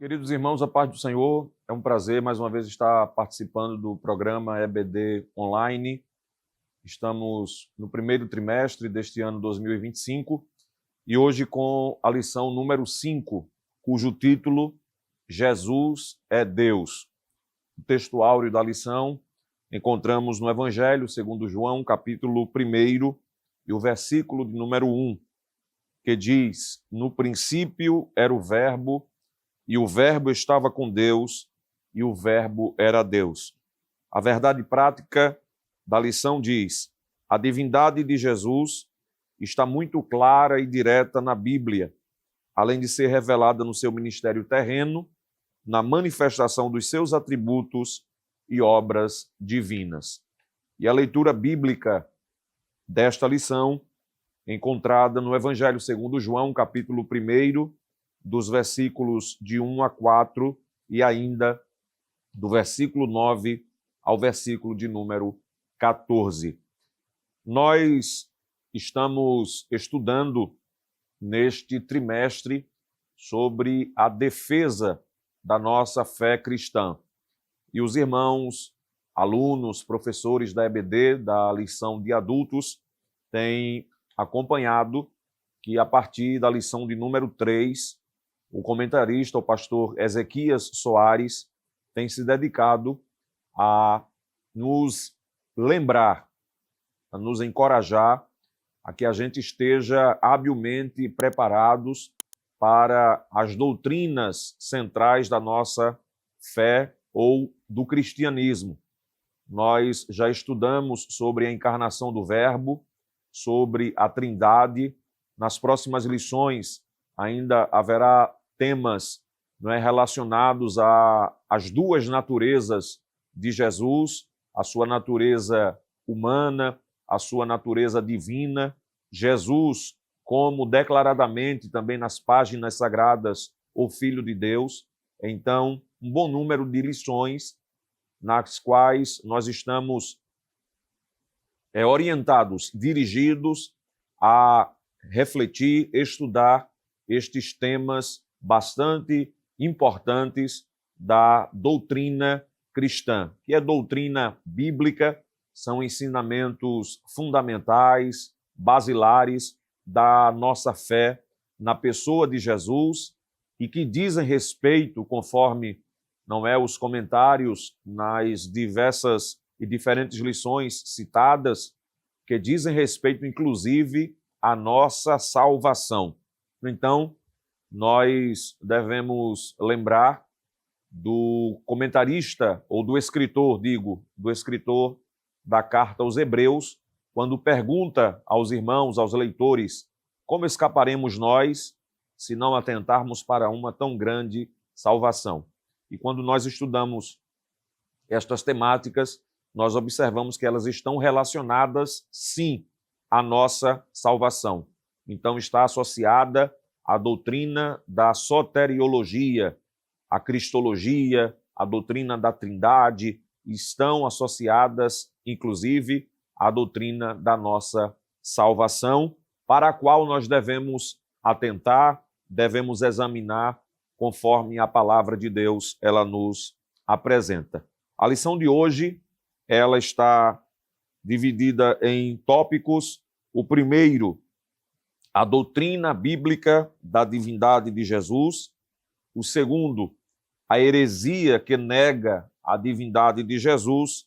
Queridos irmãos, a paz do Senhor, é um prazer mais uma vez estar participando do programa EBD Online. Estamos no primeiro trimestre deste ano 2025 e hoje com a lição número 5, cujo título Jesus é Deus. O texto áureo da lição encontramos no Evangelho segundo João, capítulo 1 e o versículo de número 1, que diz: No princípio era o Verbo, e o Verbo estava com Deus, e o Verbo era Deus. A verdade prática da lição diz: a divindade de Jesus está muito clara e direta na Bíblia, além de ser revelada no seu ministério terreno, na manifestação dos seus atributos e obras divinas. E a leitura bíblica desta lição, encontrada no Evangelho segundo João, capítulo 1, dos versículos de 1 a 4 e ainda do versículo 9 ao versículo de número 14. Nós estamos estudando neste trimestre sobre a defesa da nossa fé cristã. E os irmãos, alunos, professores da EBD, da lição de adultos, têm acompanhado que a partir da lição de número 3, o comentarista, o pastor Ezequias Soares, tem se dedicado a nos lembrar, a nos encorajar a que a gente esteja habilmente preparados para as doutrinas centrais da nossa fé ou do cristianismo. Nós já estudamos sobre a encarnação do Verbo, sobre a Trindade. Nas próximas lições ainda haverá temas relacionados às duas naturezas de Jesus, a sua natureza humana, a sua natureza divina. Jesus, como declaradamente também nas páginas sagradas, o Filho de Deus. Então, um bom número de lições nas quais nós estamos orientados, dirigidos a refletir, estudar estes temas bastante importantes da doutrina cristã, que é doutrina bíblica, são ensinamentos fundamentais, basilares da nossa fé na pessoa de Jesus e que dizem respeito, conforme os comentários nas diversas e diferentes lições citadas, que dizem respeito, inclusive, à nossa salvação. Então, nós devemos lembrar do comentarista, ou do escritor, do escritor da carta aos Hebreus, quando pergunta aos irmãos, aos leitores, como escaparemos nós se não atentarmos para uma tão grande salvação? E quando nós estudamos estas temáticas, nós observamos que elas estão relacionadas, sim, à nossa salvação. Então, está associada à doutrina da soteriologia, a cristologia, a doutrina da Trindade, estão associadas, inclusive, à doutrina da nossa salvação, para a qual nós devemos atentar, devemos examinar, conforme a palavra de Deus ela nos apresenta. A lição de hoje, ela está dividida em tópicos. O primeiro, a doutrina bíblica da divindade de Jesus. O segundo, a heresia que nega a divindade de Jesus.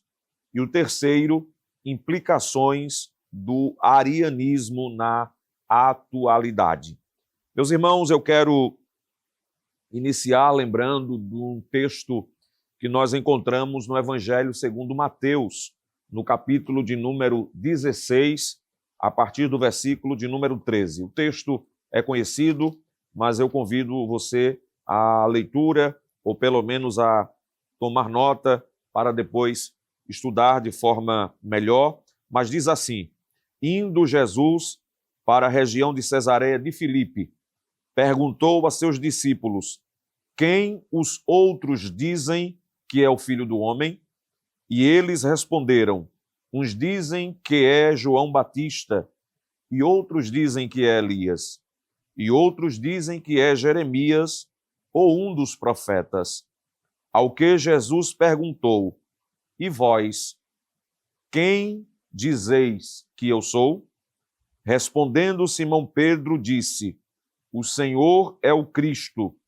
E o terceiro, implicações do arianismo na atualidade. Meus irmãos, eu quero iniciar lembrando de um texto que nós encontramos no Evangelho segundo Mateus, no capítulo de número 16, a partir do versículo de número 13. O texto é conhecido, mas eu convido você à leitura, ou pelo menos a tomar nota, para depois estudar de forma melhor. Mas diz assim: indo Jesus para a região de Cesareia de Filipe, perguntou a seus discípulos: quem os outros dizem que é o Filho do Homem? E eles responderam: uns dizem que é João Batista, e outros dizem que é Elias, e outros dizem que é Jeremias ou um dos profetas. Ao que Jesus perguntou: E vós, quem dizeis que eu sou? Respondendo Simão Pedro, disse: O Senhor é o Cristo,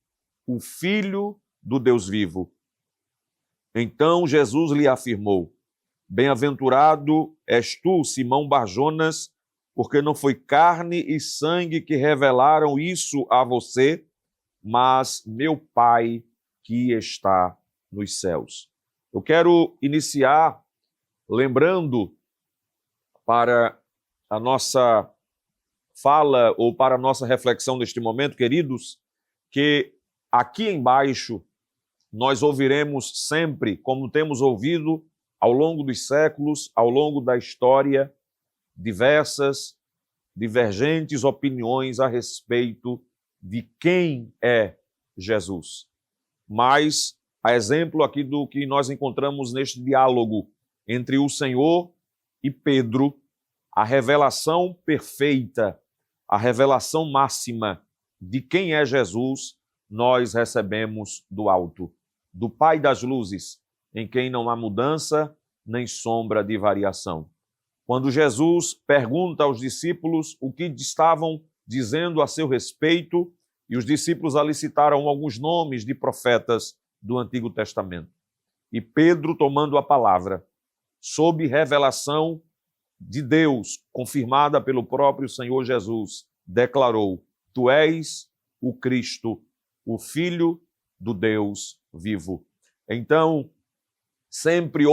o Filho do Deus vivo. Então Jesus lhe afirmou: Bem-aventurado és tu, Simão Barjonas, porque não foi carne e sangue que revelaram isso a você, mas meu Pai que está nos céus. Eu quero iniciar lembrando para a nossa fala ou para a nossa reflexão neste momento, queridos, que aqui embaixo nós ouviremos sempre, como temos ouvido ao longo dos séculos, ao longo da história, divergentes opiniões a respeito de quem é Jesus. Mas, a exemplo aqui do que nós encontramos neste diálogo entre o Senhor e Pedro, a revelação perfeita, a revelação máxima de quem é Jesus, nós recebemos do alto, do Pai das luzes, em quem não há mudança nem sombra de variação. Quando Jesus pergunta aos discípulos o que estavam dizendo a seu respeito, e os discípulos ali citaram alguns nomes de profetas do Antigo Testamento. E Pedro, tomando a palavra, sob revelação de Deus, confirmada pelo próprio Senhor Jesus, declarou: Tu és o Cristo, o Filho do Deus vivo. Então, sempre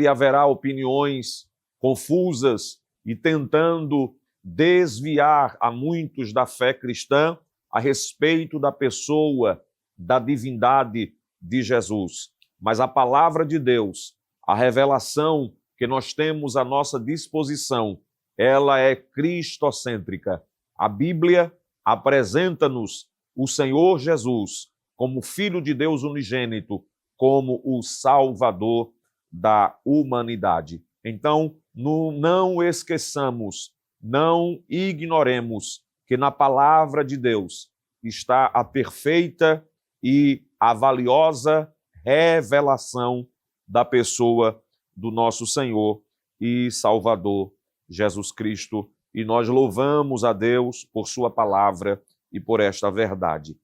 haverá opiniões confusas e tentando desviar a muitos da fé cristã a respeito da pessoa, da divindade de Jesus. Mas a palavra de Deus, a revelação que nós temos à nossa disposição, ela é cristocêntrica. A Bíblia apresenta-nos o Senhor Jesus como Filho de Deus unigênito, como o Salvador da humanidade. Então, não esqueçamos, não ignoremos que na palavra de Deus está a perfeita e a valiosa revelação da pessoa do nosso Senhor e Salvador Jesus Cristo. E nós louvamos a Deus por sua palavra e por esta verdade.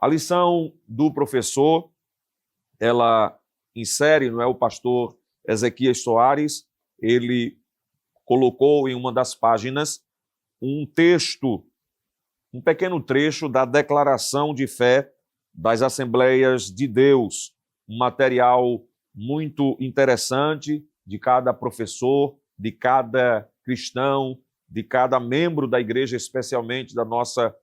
A lição do professor, ela insere, não é, o pastor Ezequias Soares, ele colocou em uma das páginas um texto, um pequeno trecho da declaração de fé das Assembleias de Deus, um material muito interessante de cada professor, de cada cristão, de cada membro da igreja, especialmente da nossa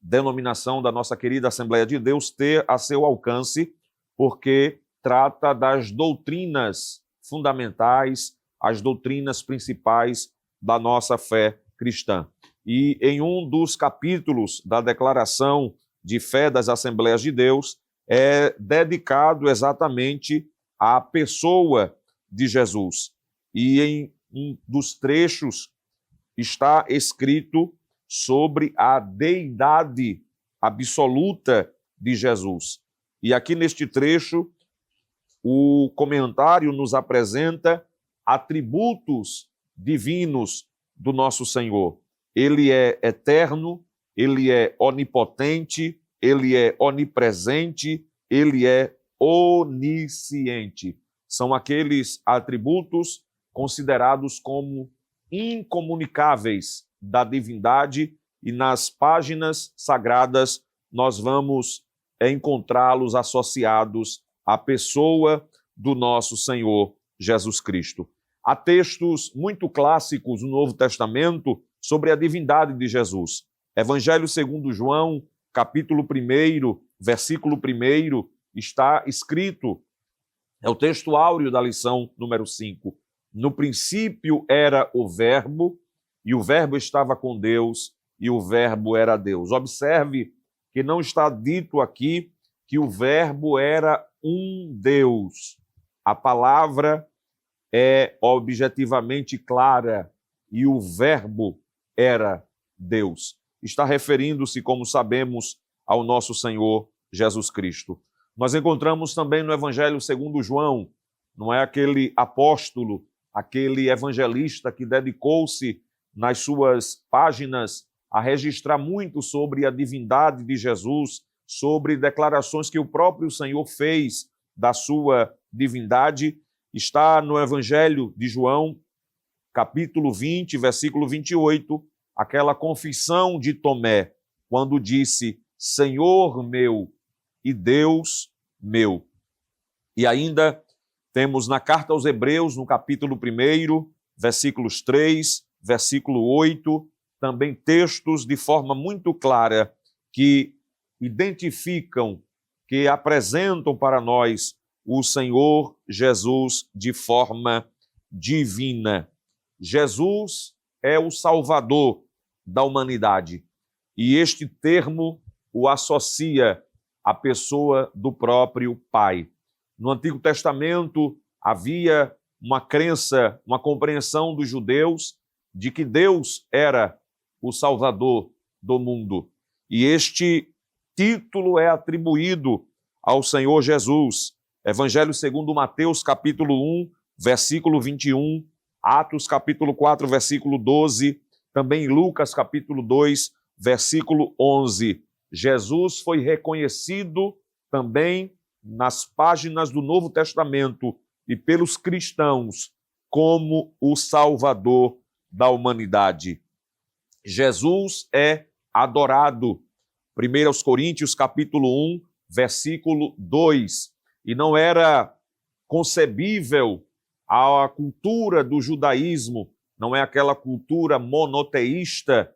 denominação, da nossa querida Assembleia de Deus, ter a seu alcance, porque trata das doutrinas fundamentais, as doutrinas principais da nossa fé cristã. E em um dos capítulos da Declaração de Fé das Assembleias de Deus é dedicado exatamente à pessoa de Jesus. E em um dos trechos está escrito sobre a deidade absoluta de Jesus. E aqui neste trecho, o comentário nos apresenta atributos divinos do nosso Senhor. Ele é eterno, ele é onipotente, ele é onipresente, ele é onisciente. São aqueles atributos considerados como incomunicáveis da divindade, e nas páginas sagradas nós vamos encontrá-los associados à pessoa do nosso Senhor Jesus Cristo. Há textos muito clássicos no Novo Testamento sobre a divindade de Jesus. Evangelho segundo João, capítulo 1, versículo 1, está escrito, é o texto áureo da lição número 5. No princípio era o Verbo, e o Verbo estava com Deus, e o Verbo era Deus. Observe que não está dito aqui que o Verbo era um Deus. A palavra é objetivamente clara, e o Verbo era Deus. Está referindo-se, como sabemos, ao nosso Senhor Jesus Cristo. Nós encontramos também no Evangelho segundo João, não é aquele apóstolo, aquele evangelista que dedicou-se nas suas páginas a registrar muito sobre a divindade de Jesus, sobre declarações que o próprio Senhor fez da sua divindade. Está no Evangelho de João, capítulo 20, versículo 28, aquela confissão de Tomé, quando disse: Senhor meu e Deus meu. E ainda temos na carta aos Hebreus, no capítulo 1, versículos 3, versículo 8, também textos de forma muito clara que identificam, que apresentam para nós o Senhor Jesus de forma divina. Jesus é o Salvador da humanidade e este termo o associa à pessoa do próprio Pai. No Antigo Testamento havia uma crença, uma compreensão dos judeus de que Deus era o Salvador do mundo. E este título é atribuído ao Senhor Jesus. Evangelho segundo Mateus, capítulo 1, versículo 21, Atos, capítulo 4, versículo 12, também Lucas, capítulo 2, versículo 11. Jesus foi reconhecido também nas páginas do Novo Testamento e pelos cristãos como o Salvador da humanidade. Jesus é adorado. 1 Coríntios, capítulo 1, versículo 2. E não era concebível a cultura do judaísmo, não é aquela cultura monoteísta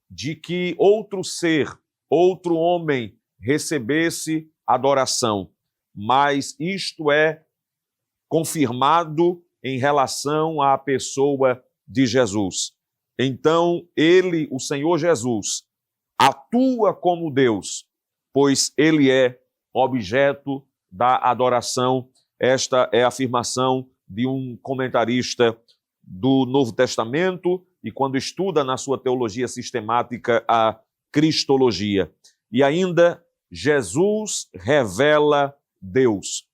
de que outro ser, outro homem recebesse adoração. Mas isto é confirmado em relação à pessoa de Jesus. Então, ele, o Senhor Jesus, atua como Deus, pois ele é objeto da adoração. Esta é a afirmação de um comentarista do Novo Testamento e quando estuda na sua teologia sistemática a cristologia. E ainda, Jesus revela Deus.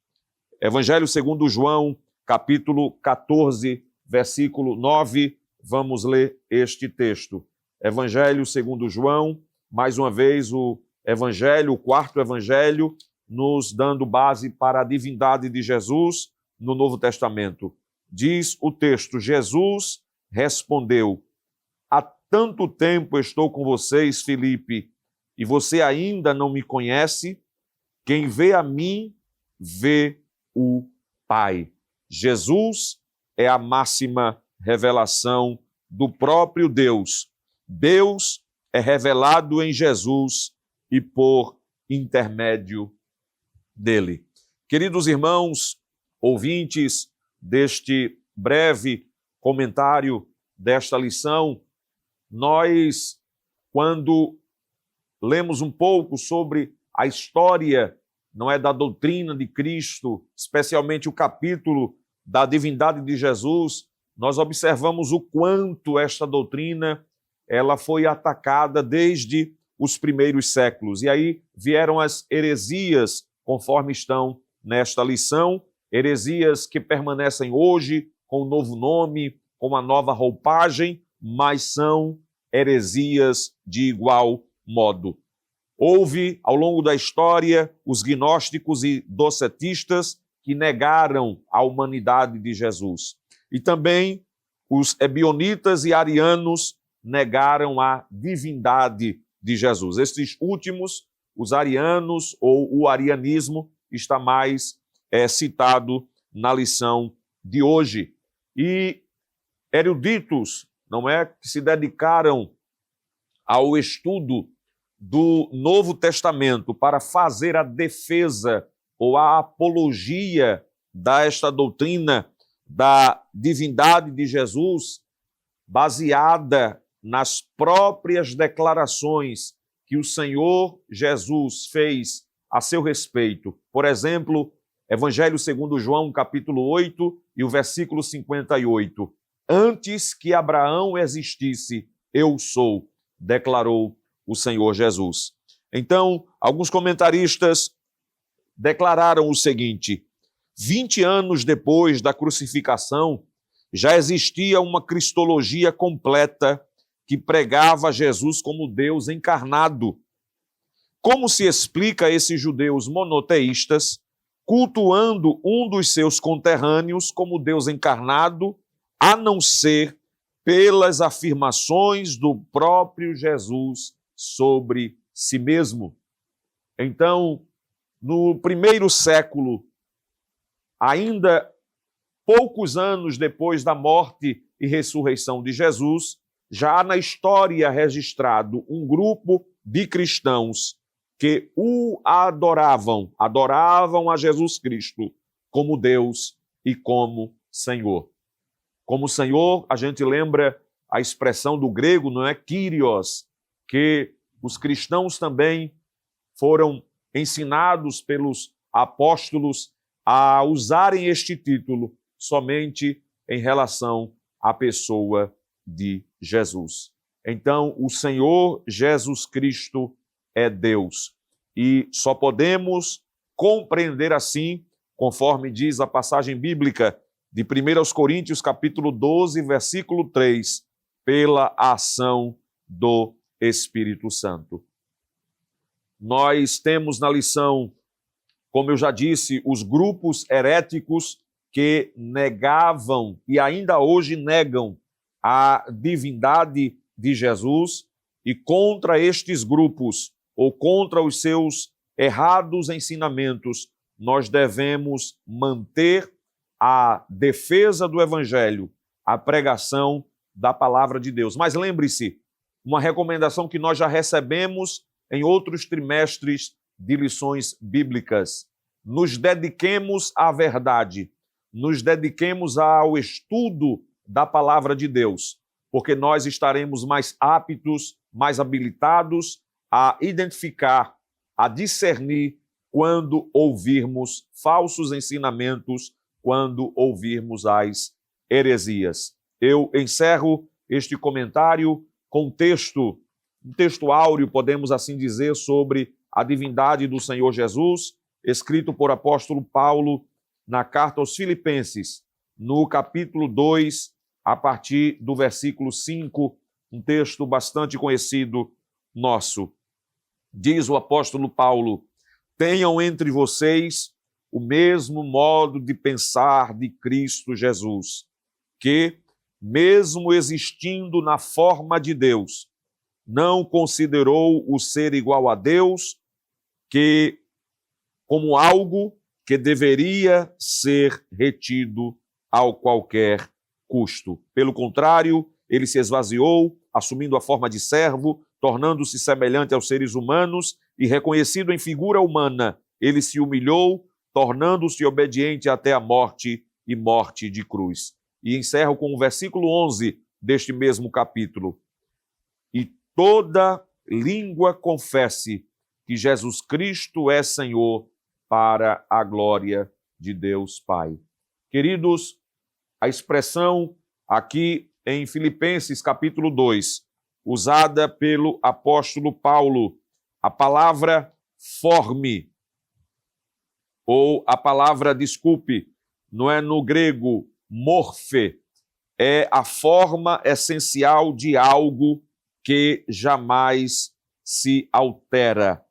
Evangelho segundo João, capítulo 14, versículo 9, vamos ler este texto. Evangelho segundo João, mais uma vez o Evangelho, o quarto Evangelho, nos dando base para a divindade de Jesus no Novo Testamento. Diz o texto: Jesus respondeu: há tanto tempo estou com vocês, Filipe, e você ainda não me conhece? Quem vê a mim, vê o Pai. Jesus é a máxima revelação do próprio Deus. Deus é revelado em Jesus e por intermédio dele. Queridos irmãos, ouvintes deste breve comentário desta lição, nós, quando lemos um pouco sobre a história, não é, da doutrina de Cristo, especialmente o capítulo da divindade de Jesus, nós observamos o quanto esta doutrina ela foi atacada desde os primeiros séculos. E aí vieram as heresias, conforme estão nesta lição, heresias que permanecem hoje com um novo nome, com uma nova roupagem, mas são heresias de igual modo. Houve, ao longo da história, os gnósticos e docetistas que negaram a humanidade de Jesus. E também os ebionitas e arianos negaram a divindade de Jesus. Estes últimos, os arianos ou o arianismo, está mais citado na lição de hoje. E eruditos, não é, que se dedicaram ao estudo do Novo Testamento para fazer a defesa ou a apologia desta doutrina da divindade de Jesus, baseada nas próprias declarações que o Senhor Jesus fez a seu respeito. Por exemplo, Evangelho segundo João, capítulo 8 e o versículo 58. Antes que Abraão existisse, eu sou, declarou o Senhor Jesus. Então, alguns comentaristas declararam o seguinte: 20 anos depois da crucificação, já existia uma cristologia completa que pregava Jesus como Deus encarnado. Como se explica esses judeus monoteístas cultuando um dos seus conterrâneos como Deus encarnado, a não ser pelas afirmações do próprio Jesus sobre si mesmo? Então, no primeiro século, ainda poucos anos depois da morte e ressurreição de Jesus, já há na história registrado um grupo de cristãos que o adoravam a Jesus Cristo como Deus e como Senhor. Como Senhor, a gente lembra a expressão do grego, não é? Kyrios, que os cristãos também foram ensinados pelos apóstolos a usarem este título somente em relação à pessoa de Jesus. Então, o Senhor Jesus Cristo é Deus. E só podemos compreender assim, conforme diz a passagem bíblica de 1 Coríntios, capítulo 12, versículo 3, pela ação do Espírito Santo. Nós temos na lição, como eu já disse, os grupos heréticos que negavam e ainda hoje negam a divindade de Jesus, e contra estes grupos, ou contra os seus errados ensinamentos, nós devemos manter a defesa do Evangelho, a pregação da palavra de Deus. Mas lembre-se, uma recomendação que nós já recebemos em outros trimestres de lições bíblicas: nos dediquemos à verdade, nos dediquemos ao estudo da palavra de Deus, porque nós estaremos mais aptos, mais habilitados a identificar, a discernir quando ouvirmos falsos ensinamentos, quando ouvirmos as heresias. Eu encerro este comentário com um texto áureo, podemos assim dizer, sobre a divindade do Senhor Jesus, escrito por apóstolo Paulo na carta aos Filipenses, no capítulo 2, a partir do versículo 5, um texto bastante conhecido nosso. Diz o apóstolo Paulo: tenham entre vocês o mesmo modo de pensar de Cristo Jesus, que, mesmo existindo na forma de Deus, não considerou o ser igual a Deus como algo que deveria ser retido a qualquer custo. Pelo contrário, ele se esvaziou, assumindo a forma de servo, tornando-se semelhante aos seres humanos e, reconhecido em figura humana, ele se humilhou, tornando-se obediente até a morte e morte de cruz. E encerro com o versículo 11 deste mesmo capítulo. E toda língua confesse que Jesus Cristo é Senhor, para a glória de Deus Pai. Queridos, a expressão aqui em Filipenses capítulo 2, usada pelo apóstolo Paulo, a palavra forme, ou a palavra, desculpe, não é no grego morfe, é a forma essencial de algo que jamais se altera.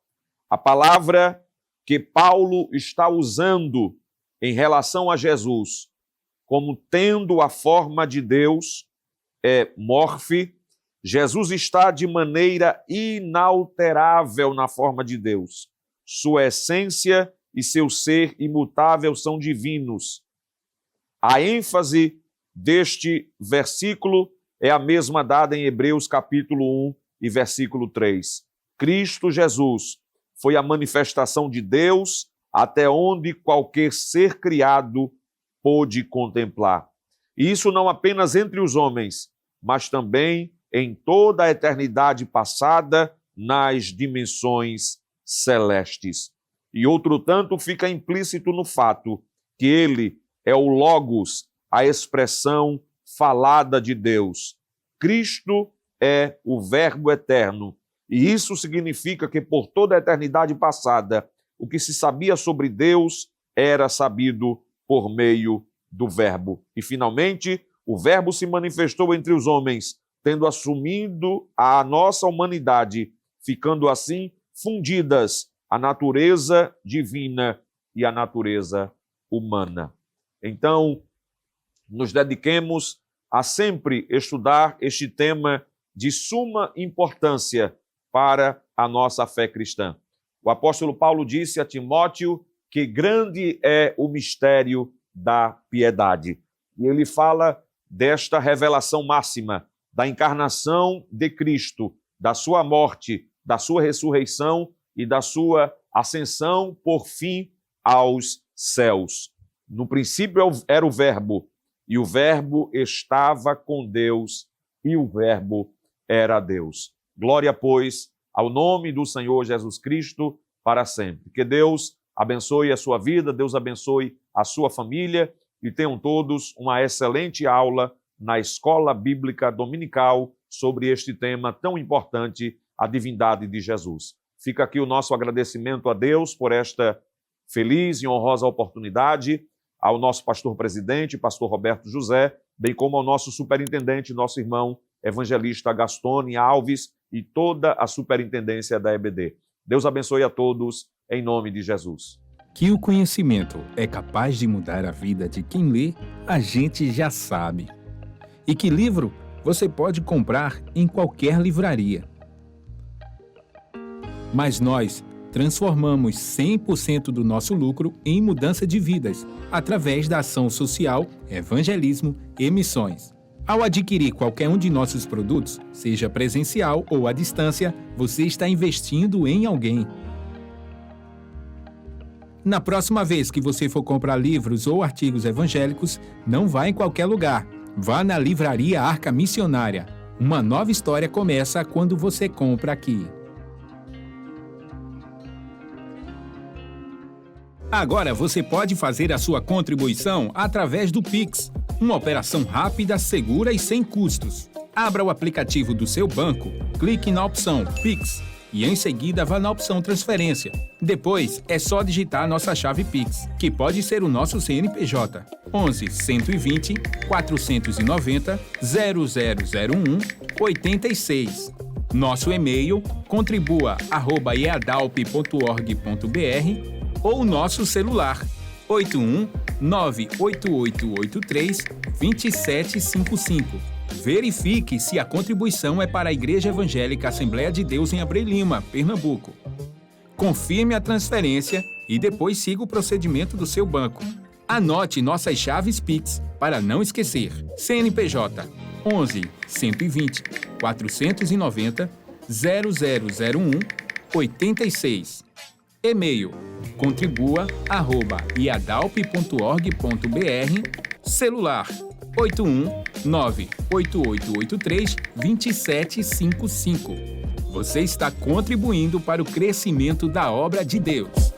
A palavra que Paulo está usando em relação a Jesus como tendo a forma de Deus é morfe. Jesus está de maneira inalterável na forma de Deus. Sua essência e seu ser imutável são divinos. A ênfase deste versículo é a mesma dada em Hebreus capítulo 1 e versículo 3. Cristo Jesus foi a manifestação de Deus até onde qualquer ser criado pôde contemplar. E isso não apenas entre os homens, mas também em toda a eternidade passada nas dimensões celestes. E outro tanto fica implícito no fato que ele é o Logos, a expressão falada de Deus. Cristo é o Verbo eterno E isso significa que por toda a eternidade passada, o que se sabia sobre Deus era sabido por meio do Verbo. E finalmente, o Verbo se manifestou entre os homens, tendo assumido a nossa humanidade, ficando assim fundidas a natureza divina e a natureza humana. Então, nos dediquemos a sempre estudar este tema de suma importância para a nossa fé cristã. O apóstolo Paulo disse a Timóteo que grande é o mistério da piedade. E ele fala desta revelação máxima da encarnação de Cristo, da sua morte, da sua ressurreição e da sua ascensão, por fim, aos céus. No princípio era o Verbo, e o Verbo estava com Deus, e o Verbo era Deus. Glória, pois, ao nome do Senhor Jesus Cristo para sempre. Que Deus abençoe a sua vida, Deus abençoe a sua família e tenham todos uma excelente aula na Escola Bíblica Dominical sobre este tema tão importante, a divindade de Jesus. Fica aqui o nosso agradecimento a Deus por esta feliz e honrosa oportunidade, ao nosso pastor-presidente, pastor Roberto José, bem como ao nosso superintendente, nosso irmão evangelista Gastone Alves e toda a superintendência da EBD. Deus abençoe a todos, em nome de Jesus. Que o conhecimento é capaz de mudar a vida de quem lê, a gente já sabe. E que livro você pode comprar em qualquer livraria. Mas nós transformamos 100% do nosso lucro em mudança de vidas, através da ação social, evangelismo e missões. Ao adquirir qualquer um de nossos produtos, seja presencial ou à distância, você está investindo em alguém. Na próxima vez que você for comprar livros ou artigos evangélicos, não vá em qualquer lugar. Vá na Livraria Arca Missionária. Uma nova história começa quando você compra aqui. Agora você pode fazer a sua contribuição através do Pix, uma operação rápida, segura e sem custos. Abra o aplicativo do seu banco, clique na opção Pix e em seguida vá na opção Transferência. Depois é só digitar nossa chave Pix, que pode ser o nosso CNPJ 11 120 490 0001 86. Nosso e-mail contribua@eadalp.org.br ou nosso celular 81 98883 2755. Verifique se a contribuição é para a Igreja Evangélica Assembleia de Deus em Abreu Lima, Pernambuco. Confirme a transferência e depois siga o procedimento do seu banco. Anote nossas chaves Pix para não esquecer. CNPJ 11 120 490 0001 86. E-mail contribua@iadalp.org.br. Celular 81 98883 2755. Você está contribuindo para o crescimento da obra de Deus.